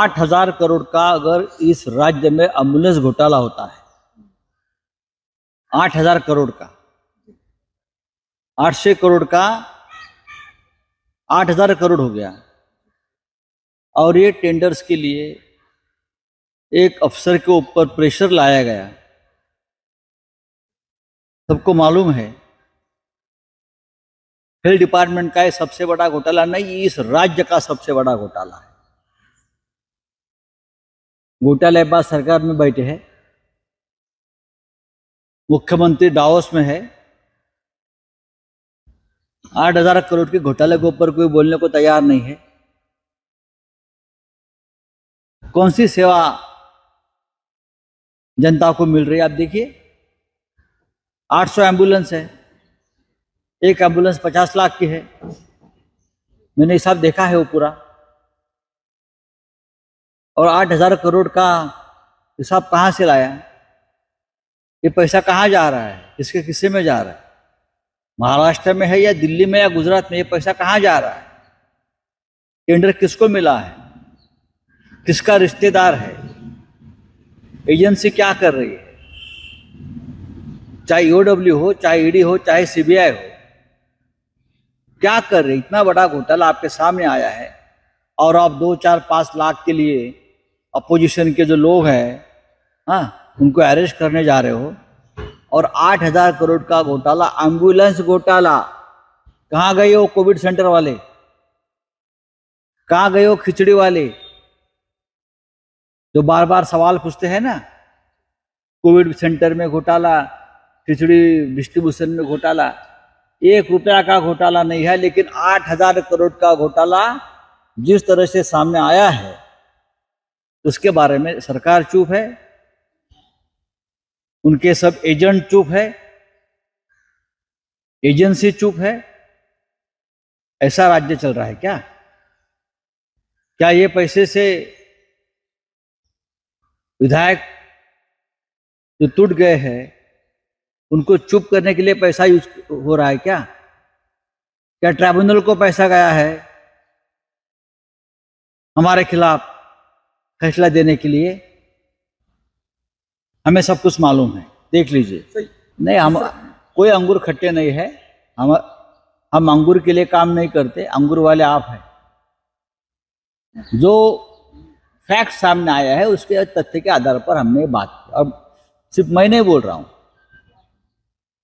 8,000 करोड़ का अगर इस राज्य में एम्बुलेंस घोटाला होता है, 8,000 करोड़ का, 800 करोड़ का 8,000 करोड़ हो गया। और ये टेंडर्स के लिए एक अफसर के ऊपर प्रेशर लाया गया। सबको मालूम है हेल्थ डिपार्टमेंट का ये सबसे बड़ा घोटाला नहीं, इस राज्य का सबसे बड़ा घोटाला है। घोटालेबाज सरकार में बैठे हैं, मुख्यमंत्री डावोस में है। 8,000 करोड़ के घोटाले के ऊपर कोई बोलने को तैयार नहीं है। कौन सी सेवा जनता को मिल रही है? आप देखिए, 800 एम्बुलेंस है, एक एम्बुलेंस 50 लाख की है। मैंने हिसाब देखा है वो पूरा। और 8,000 करोड़ का हिसाब कहां से लाया? ये पैसा कहां जा रहा है? किसके किस्से में जा रहा है? महाराष्ट्र में है या दिल्ली में या गुजरात में? ये पैसा कहां जा रहा है? टेंडर किसको मिला है? किसका रिश्तेदार है? एजेंसी क्या कर रही है? चाहे ईओडब्ल्यू हो, चाहे ईडी हो, चाहे सीबीआई हो, क्या कर रही? इतना बड़ा घोटाला आपके सामने आया है और आप 2, 4, 5 लाख के लिए अपोजिशन के जो लोग हैं, उनको अरेस्ट करने जा रहे हो। और 8,000 करोड़ का घोटाला, एम्बुलेंस घोटाला। कहां गए हो कोविड सेंटर वाले? कहां गए हो खिचड़ी वाले जो बार बार सवाल पूछते हैं ना? कोविड सेंटर में घोटाला, खिचड़ी डिस्ट्रीब्यूशन में घोटाला। 1 रुपया का घोटाला नहीं है, लेकिन 8,000 करोड़ का घोटाला जिस तरह से सामने आया है उसके बारे में सरकार चुप है, उनके सब एजेंट चुप है, एजेंसी चुप है। ऐसा राज्य चल रहा है क्या? क्या ये पैसे से विधायक जो टूट गए हैं उनको चुप करने के लिए पैसा यूज हो रहा है क्या? क्या ट्राइब्यूनल को पैसा गया है हमारे खिलाफ फैसला देने के लिए? हमें सब कुछ मालूम है, देख लीजिए। नहीं, हम कोई अंगूर खट्टे नहीं है। हम अंगूर के लिए काम नहीं करते, अंगूर वाले आप हैं। जो फैक्ट सामने आया है उसके तथ्य के आधार पर हमने बात की। अब सिर्फ मैं नहीं बोल रहा हूं,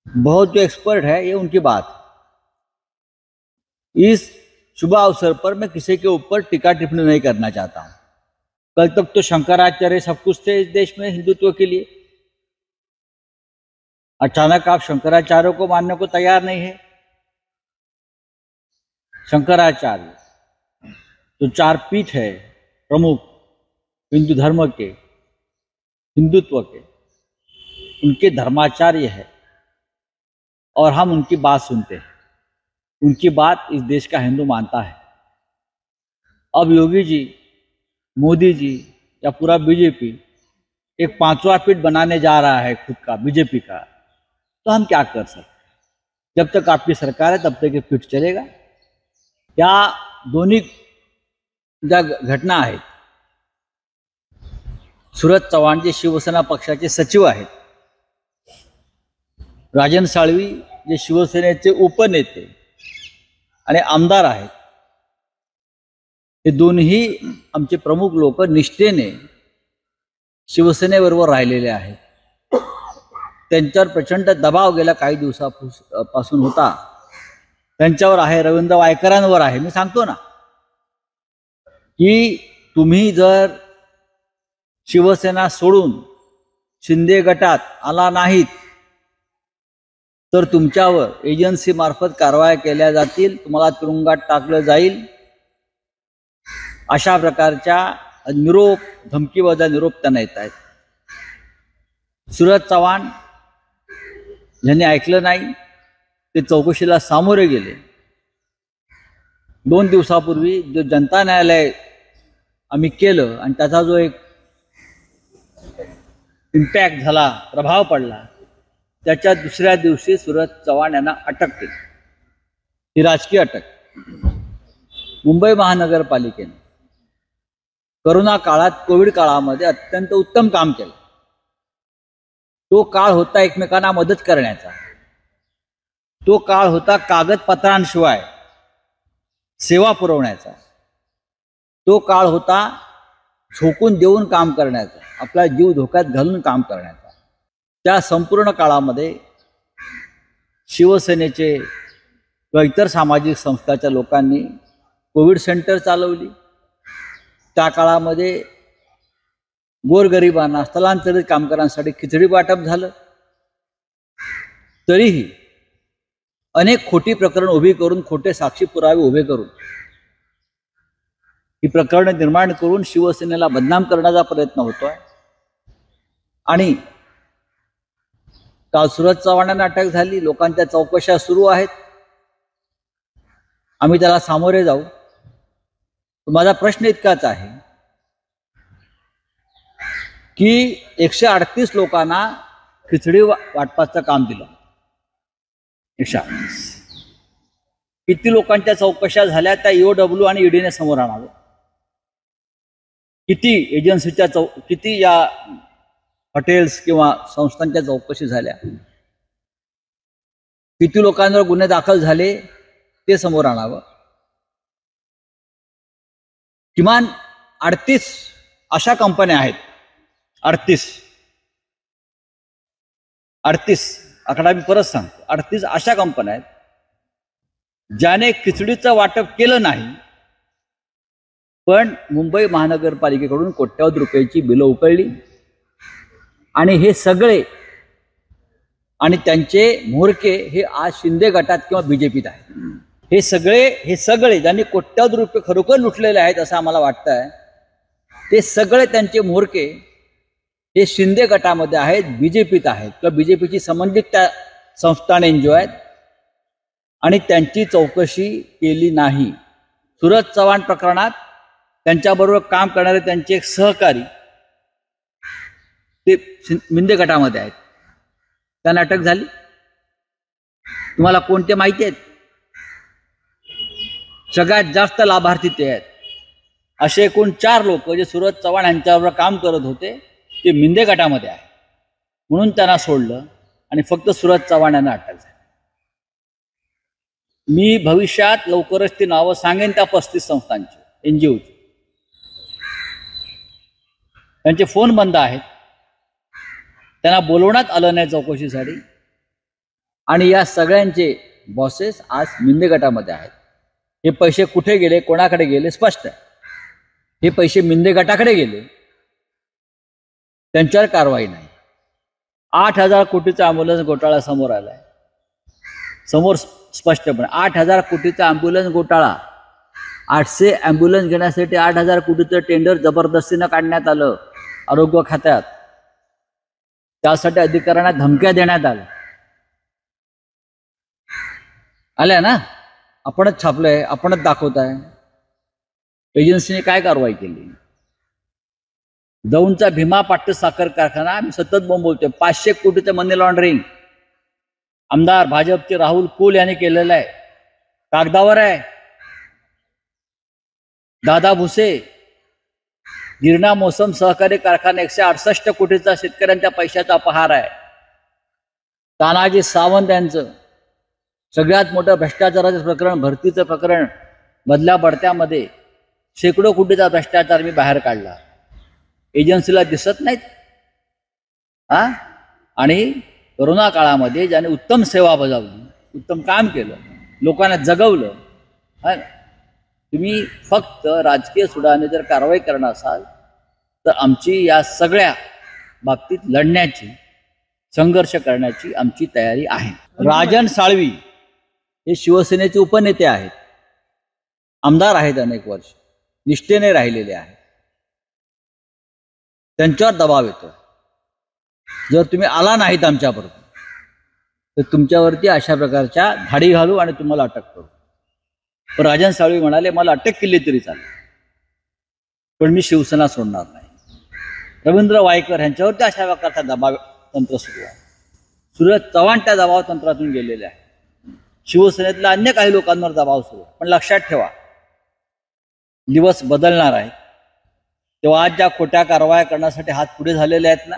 बहुत जो एक्सपर्ट है ये उनकी बात है। इस शुभ अवसर पर मैं किसी के ऊपर टीका टिप्पणी नहीं करना चाहता हूं। कल तक तो शंकराचार्य सब कुछ थे इस देश में हिंदुत्व के लिए। अचानक आप शंकराचार्य को मानने को तैयार नहीं है। शंकराचार्य जो 4 पीठ है प्रमुख हिंदू धर्म के, हिंदुत्व के, उनके धर्माचार्य है और हम उनकी बात सुनते हैं। उनकी बात इस देश का हिंदू मानता है। अब योगी जी, मोदी जी या पूरा बीजेपी एक 5वां पीठ बनाने जा रहा है खुद का, बीजेपी का, तो हम क्या कर सकते? जब तक आपकी सरकार है तब तक ये पीठ चलेगा। या दोन्ही ज्या घटना आहेत, सुरज चव्हाण जे शिवसेना पक्षाचे सचिव आहेत, राजन साळवी जे शिवसेनेचे उपनेते आणि आमदार आहेत, हे दोन्ही आमचे प्रमुख लोक निष्ठेने शिवसेनेबरोबर राहिलेले आहेत। त्यांच्यावर प्रचंड दबाव गेल्या काही दिवसापासून होता, त्यांच्यावर आहे, रवींद्र वायकरांवर आहे। मी सांगतो ना की तुम्ही जर शिवसेना सोडून शिंदे गटात आला नाहीत तर तुमच्यावर एजन्सी मार्फत कारवाई केल्या जातील, तुम्हाला तुरुंगात टाकलं जाईल, अशा प्रकारच्या निरोप, धमकीवजा निरोप त्यांना येत आहेत। सुरज चव्हाण यांनी ऐकलं नाही, ते चौकशीला सामोरे गेले। 2 दिवसापूर्वी जो जनता न्यायालय आम्ही केलं आणि त्याचा जो एक इम्पॅक्ट झाला, प्रभाव पडला, त्याच्या दुसऱ्या दिवशी सुरज चव्हाण यांना अटक केली। ही राजकीय अटक मुंबई महानगरपालिकेने करोना काळात, कोविड काळामध्ये अत्यंत उत्तम काम केलं. तो काळ होता एकमेकांना मदत करण्याचा. तो काळ होता कागदपत्रांशिवाय सेवा पुरवण्याचा. तो काळ होता झोकून देऊन काम करण्याचा, आपला जीव धोक्यात घालून काम करण्याचा. त्या संपूर्ण काळामध्ये शिवसेनेचे किंवा इतर सामाजिक संस्थांच्या लोकांनी कोविड सेंटर चालवली. त्या काळामध्ये गोरगरिबांना, स्थलांतरित कामगारांसाठी खिचडी वाटप झालं. तरीही अनेक खोटी प्रकरण उभी करून, खोटे साक्षी पुरावे उभे करून, ही प्रकरण निर्माण करून शिवसेनेला बदनाम करण्याचा प्रयत्न होतोय. आणि काल सुरज चव्हाणांना अटक झाली. लोकांच्या चौकशा सुरू आहेत. आम्ही त्याला सामोरे जाऊ. माझा प्रश्न इतकाच आहे की 138 लोकांना खिचडी वाटपाचं काम दिलं. 138 किती लोकांच्या चौकशा झाल्या त्या EOW आणि ईडीने समोर आणावं. किती एजन्सीच्या किती या हॉटेल्स किंवा संस्थांच्या चौकशी झाल्या, किती लोकांवर गुन्हे दाखल झाले ते समोर आणावं. किमान 38 अशा कंपन्या आहेत. 38 आकडा मी परत सांगतो. 38 अशा कंपन्या आहेत ज्याने खिचडीचं वाटप केलं नाही, पण मुंबई महानगरपालिकेकडून कोट्यवधी रुपयाची बिलं उकळली. आणि हे सगळे आणि त्यांचे म्होरके हे आज शिंदे गटात किंवा बीजेपीत आहेत. हे सगळे ज्यांनी कोट्यवधी रुपये खरोखर लुटलेले आहेत असं आम्हाला वाटतंय, ते सगळे त्यांचे म्होरके हे शिंदे गटामध्ये आहेत, बीजेपीत आहेत किंवा बीजेपीची संबंधित त्या संस्थाने एनजीओ आहेत. आणि त्यांची चौकशी केली नाही. सुरज चव्हाण प्रकरणात त्यांच्याबरोबर काम करणारे त्यांचे एक सहकारी ते शिंदे गटामध्ये आहेत. त्यांना अटक झाली. तुम्हाला कोणते माहिती आहेत? सगळ्यात जास्त लाभार्थी ते आहेत. असे एकूण 4 लोक जे सुरज चव्हाण यांच्याबरोबर काम करत होते ते मिंदे गटामध्ये आहे. म्हणून त्यांना सोडलं आणि फक्त सुरज चव्हाण यांना अटक झाली. मी भविष्यात लवकरच ती नावं सांगेन त्या 35 संस्थांची, एनजीओची. त्यांचे फोन बंद आहेत. त्यांना बोलवण्यात आलं नाही चौकशीसाठी. आणि या सगळ्यांचे बॉसेस आज मिंदे गटामध्ये आहेत. हे पैसे कुठे गेले, कोणाकडे गेले स्पष्ट आहे. हे पैसे मिंदे गटाकडे गेले, त्यांच्यावर कारवाई नाही. 8,000 कोटीचा ॲम्ब्युलन्स घोटाळा समोर आलाय. समोर स्पष्टपणे 8,000 कोटीचा ॲम्ब्युलन्स घोटाळा. 800 ॲम्ब्युलन्स घेण्यासाठी 8,000 कोटीचं टेंडर जबरदस्तीनं काढण्यात आलं आरोग्य खात्यात. त्यासाठी अधिकाऱ्यांना धमक्या देण्यात आल्या ना. आपणच छापलंय, आपणच दाखवताय. एजन्सीने काय कारवाई केली? दौंडचा भीमा पाट्य साखर कारखाना आम्ही सतत बोलतोय. 500 कोटीचं मनी लॉन्ड्रिंग आमदार भाजपचे राहुल कुल यांनी केलेलं आहे. कागदावर आहे. दादा भुसे गिरणा मोसम सहकारी कारखाना 168 कोटीचा शेतकऱ्यांच्या पैशाचा अपहार आहे. तानाजी सावंत यांचं सगळ्यात मोठं भ्रष्टाचाराचं प्रकरण, भरतीचं प्रकरण, मधल्या बढत्यामध्ये शेकडो कोटीचा भ्रष्टाचार मी बाहेर काढला. एजन्सीला दिसत नाहीत. आणि कोरोना काळामध्ये ज्याने उत्तम सेवा बजावली, उत्तम काम केलं, लोकांना जगवलं. तुम्ही फक्त राजकीय सुडाने जर कारवाई करणार असाल तर आमची या सगळ्या बाबतीत लढण्याची, संघर्ष करण्याची आमची तयारी आहे. राजन साळवी हे शिवसेनेचे उपनेते आहेत. आमदार आहेत, अनेक वर्ष निष्ठेने राहिलेले आहेत. त्यांच्यावर दबाव येतो. जर तुम्ही आला नाहीत आमच्याबरोबर तर तुमच्यावरती अशा प्रकारच्या धाडी घालू आणि तुम्हाला अटक करू. पण राजन साळवी म्हणाले मला अटक केली तरी चालेल, पण मी शिवसेना सोडणार नाही. रवींद्र वायकर यांच्यावरती अशा प्रकारचा दबाव तंत्र सुरू आहे. सुरज चव्हाण त्या दबाव तंत्रातून गेलेले आहे. शिवसेनेतल्या अन्य काही लोकांवर दबाव सुरू आहे. पण लक्षात ठेवा, दिवस बदलणार आहे. तेव्हा आज ज्या खोट्या कारवाया करण्यासाठी हात पुढे झालेले आहेत ना,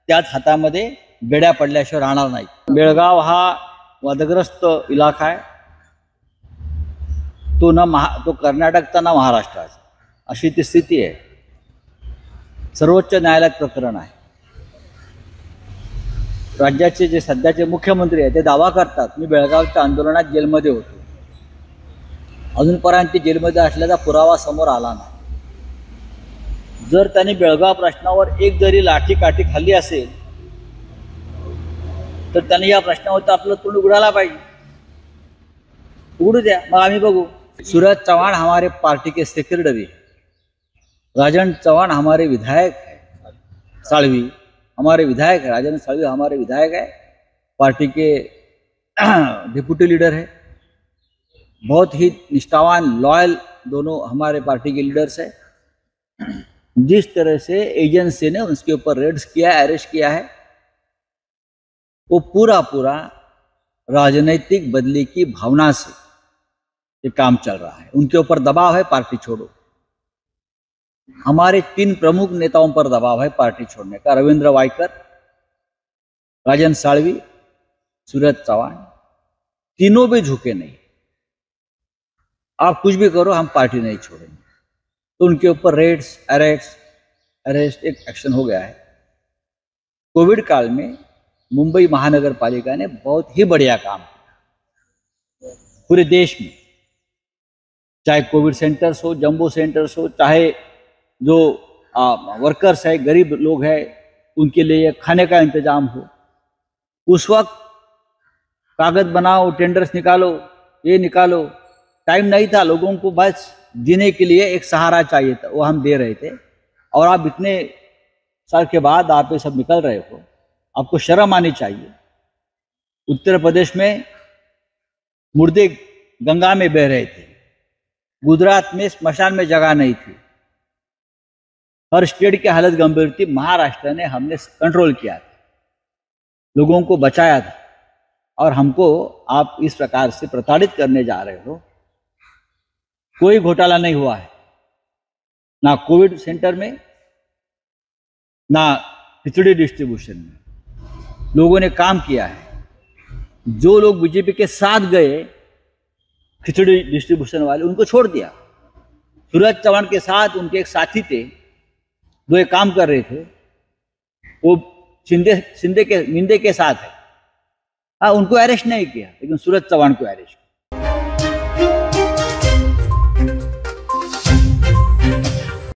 त्याच हातामध्ये बेड्या पडल्याशिवाय राहणार नाही. बेळगाव हा वादग्रस्त इलाका आहे. तो कर्नाटकचा ना महाराष्ट्राचा, अशी ती स्थिती आहे. सर्वोच्च न्यायालयात प्रकरण आहे. राज्याचे जे सध्याचे मुख्यमंत्री आहेत ते दावा करतात मी बेळगावच्या आंदोलनात जेलमध्ये होतो. अजूनपर्यंत ते जेलमध्ये असल्याचा पुरावा समोर आला नाही. जर त्यांनी बेळगाव प्रश्नावर एक जरी लाठीकाठी खाल्ली असेल तर त्यांनी या प्रश्नावर तर आपलं तोंड उघडायला पाहिजे. उघडू द्या, मग आम्ही बघू. सूरज चौहान हमारे पार्टी के सेक्रेटरी, राजन चौहान हमारे विधायक है, साळवी हमारे विधायक है, राजन साळवी हमारे विधायक है, पार्टी के डिप्टी लीडर है, बहुत ही निष्ठावान लॉयल दोनों हमारे पार्टी के लीडर्स है. जिस तरह से एजेंसी ने उसके ऊपर रेड्स किया, अरेस्ट किया है, वो पूरा पूरा राजनीतिक बदले की भावना से ये काम चल रहा है. उनके ऊपर दबाव है पार्टी छोड़ो. हमारे 3 प्रमुख नेताओं पर दबाव है पार्टी छोड़ने का, रविंद्र वायकर, राजन साळवी, सूरज चौहान. तीनों भी झुके नहीं. आप कुछ भी करो, हम पार्टी नहीं छोड़ेंगे. तो उनके ऊपर रेड्स, अरेस्ट एक एक्शन हो गया है. कोविड काल में मुंबई महानगर पालिका ने बहुत ही बढ़िया काम किया पूरे देश में. चाहे कोविड सेंटर्स हो, जंबो सेंटर्स हो, चाहे जो वर्कर्स है, गरीब लोग हैं, उनके लिए खाने का इंतजाम हो. उस वक्त कागज बनाओ, टेंडर्स निकालो, ये निकालो, टाइम नहीं था. लोगों को बस जीने के लिए एक सहारा चाहिए था, वो हम दे रहे थे. और आप इतने साल के बाद आप ये सब निकल रहे हो, आपको शर्म आनी चाहिए. उत्तर प्रदेश में मुर्दे गंगा में बह रहे थे. गुजरात में स्मशान में जगह नहीं थी. हर स्टेट की हालत गंभीर थी. महाराष्ट्र ने हमने कंट्रोल किया था, लोगों को बचाया था. और हमको आप इस प्रकार से प्रताड़ित करने जा रहे हो. कोई घोटाला नहीं हुआ है, ना कोविड सेंटर में, ना खिचड़ी डिस्ट्रीब्यूशन में. लोगों ने काम किया है. जो लोग बीजेपी के साथ गए खिचड़ी डिस्ट्रीब्यूशन वाले, उनको छोड़ दिया. सूरज चौहान के साथ उनके एक साथी थे जो एक काम कर रहे थे, वो मिंदे के साथ है. हाँ, उनको अरेस्ट नहीं किया, लेकिन सूरज चौहान को अरेस्ट